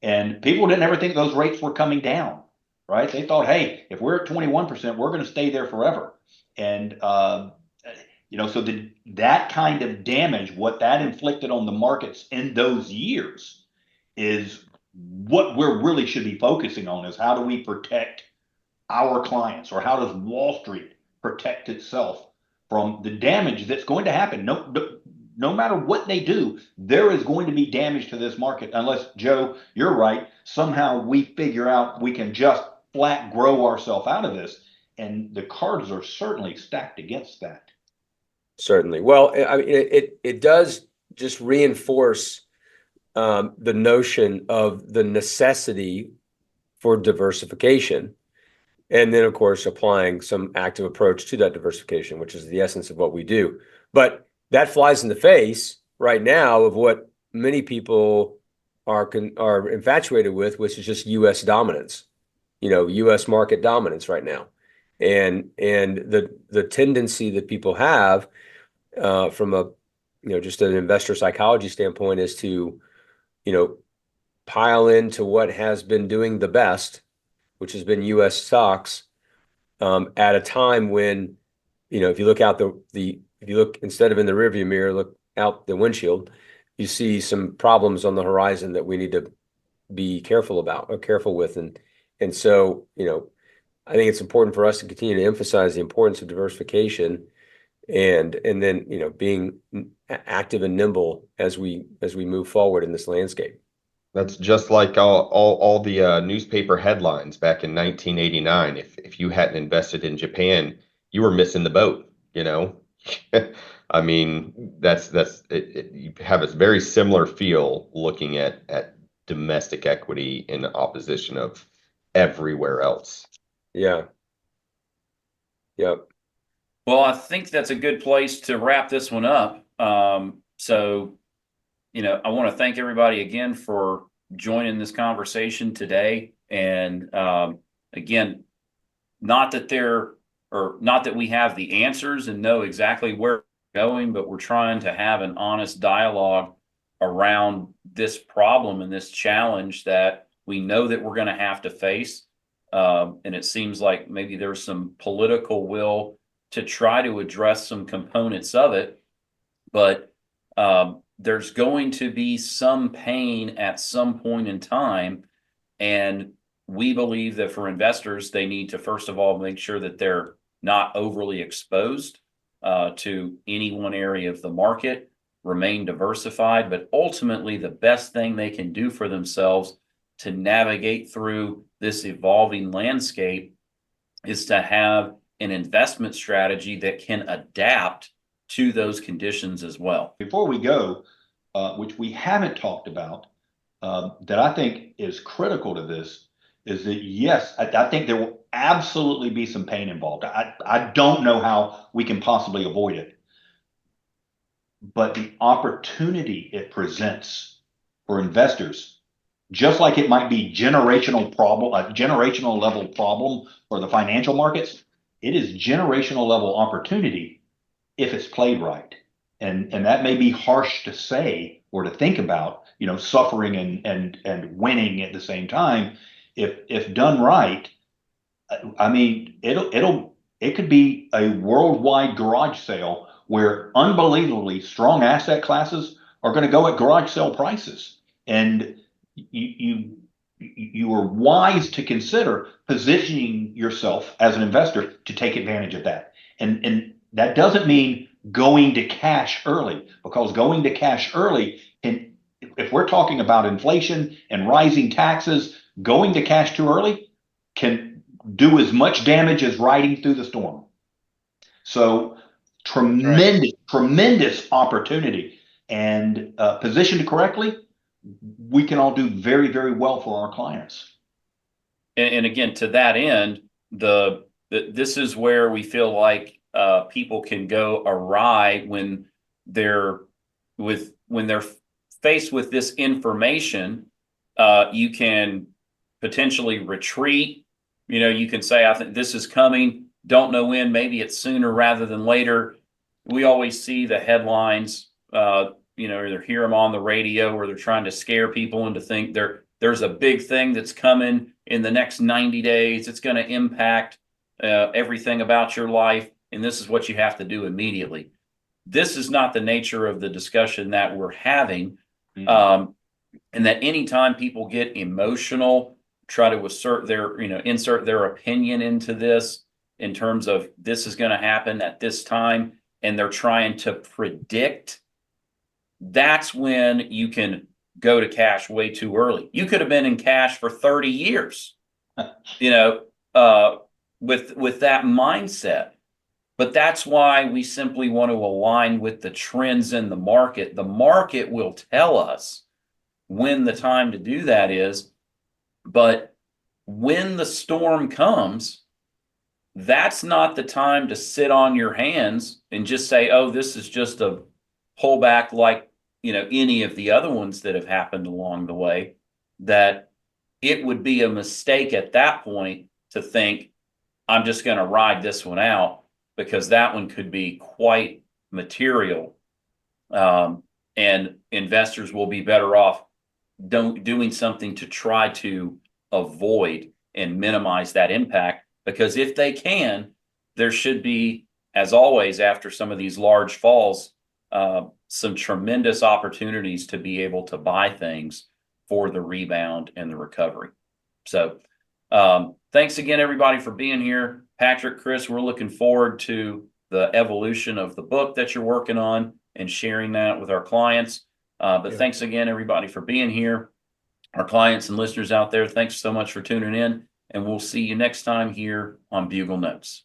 And people didn't ever think those rates were coming down, right? They thought, hey, if we're at 21%, we're going to stay there forever. And, so that kind of damage, what that inflicted on the markets in those years, is what we really should be focusing on, is how do we protect our clients, or how does Wall Street protect itself from the damage that's going to happen. No matter what they do, there is going to be damage to this market, unless, Joe, you're right, somehow we figure out we can just flat grow ourselves out of this. And the cards are certainly stacked against that. Certainly. Well, I mean, it does just reinforce the notion of the necessity for diversification. And then, of course, applying some active approach to that diversification, which is the essence of what we do. But that flies in the face right now of what many people are infatuated with, which is just U.S. dominance, U.S. market dominance right now. And the tendency that people have from a, just an investor psychology standpoint is to, pile into what has been doing the best, which has been U.S. stocks, at a time when, if you look out if you look, instead of in the rearview mirror, look out the windshield, you see some problems on the horizon that we need to be careful with. And so, I think it's important for us to continue to emphasize the importance of diversification, and then, being active and nimble as we move forward in this landscape. That's just like all the newspaper headlines back in 1989. If you hadn't invested in Japan, you were missing the boat, I mean, that's it. You have a very similar feel looking at domestic equity in opposition of everywhere else. Yeah. Yep. Well, I think that's a good place to wrap this one up. So, I want to thank everybody again for joining this conversation today. And again, not that we have the answers and know exactly where we're going, but we're trying to have an honest dialogue around this problem and this challenge that we know that we're going to have to face. And it seems like maybe there's some political will to try to address some components of it, but there's going to be some pain at some point in time. And we believe that for investors, they need to, first of all, make sure that they're not overly exposed to any one area of the market, remain diversified, but ultimately the best thing they can do for themselves to navigate through this evolving landscape is to have an investment strategy that can adapt to those conditions as well. Before we go, which we haven't talked about, that I think is critical to this, is that yes, I think there will absolutely be some pain involved. I don't know how we can possibly avoid it, but the opportunity it presents for investors, just like it might be a generational level problem for the financial markets, it is generational level opportunity if it's played right. And that may be harsh to say or to think about, suffering and winning at the same time. If done right, I mean, it could be a worldwide garage sale where unbelievably strong asset classes are going to go at garage sale prices. And you are wise to consider positioning yourself as an investor to take advantage of that. And that doesn't mean going to cash early, because going to cash early can, if we're talking about inflation and rising taxes, going to cash too early can do as much damage as riding through the storm. So tremendous opportunity, and positioned correctly, we can all do very, very well for our clients. And again, to that end, this is where we feel like people can go awry when they're faced with this information. You can potentially retreat. You can say, I think this is coming. Don't know when. Maybe it's sooner rather than later. We always see the headlines, either hear them on the radio, or they're trying to scare people into think there's a big thing that's coming in the next 90 days. It's going to impact everything about your life, and this is what you have to do immediately. This is not the nature of the discussion that we're having. And that anytime people get emotional, try to insert their opinion into this in terms of this is going to happen at this time, and they're trying to predict, that's when you can go to cash way too early. You could have been in cash for 30 years, with that mindset. But that's why we simply want to align with the trends in the market. The market will tell us when the time to do that is. But when the storm comes, that's not the time to sit on your hands and just say, oh, this is just a pullback like, any of the other ones that have happened along the way. That it would be a mistake at that point to think, I'm just going to ride this one out, because that one could be quite material. And investors will be better off doing something to try to avoid and minimize that impact, because if they can, there should be, as always, after some of these large falls, some tremendous opportunities to be able to buy things for the rebound and the recovery. So thanks again, everybody, for being here. Patrick, Chris, we're looking forward to the evolution of the book that you're working on and sharing that with our clients. But thanks again, everybody, for being here. Our clients and listeners out there, thanks so much for tuning in, and we'll see you next time here on Bugle Notes.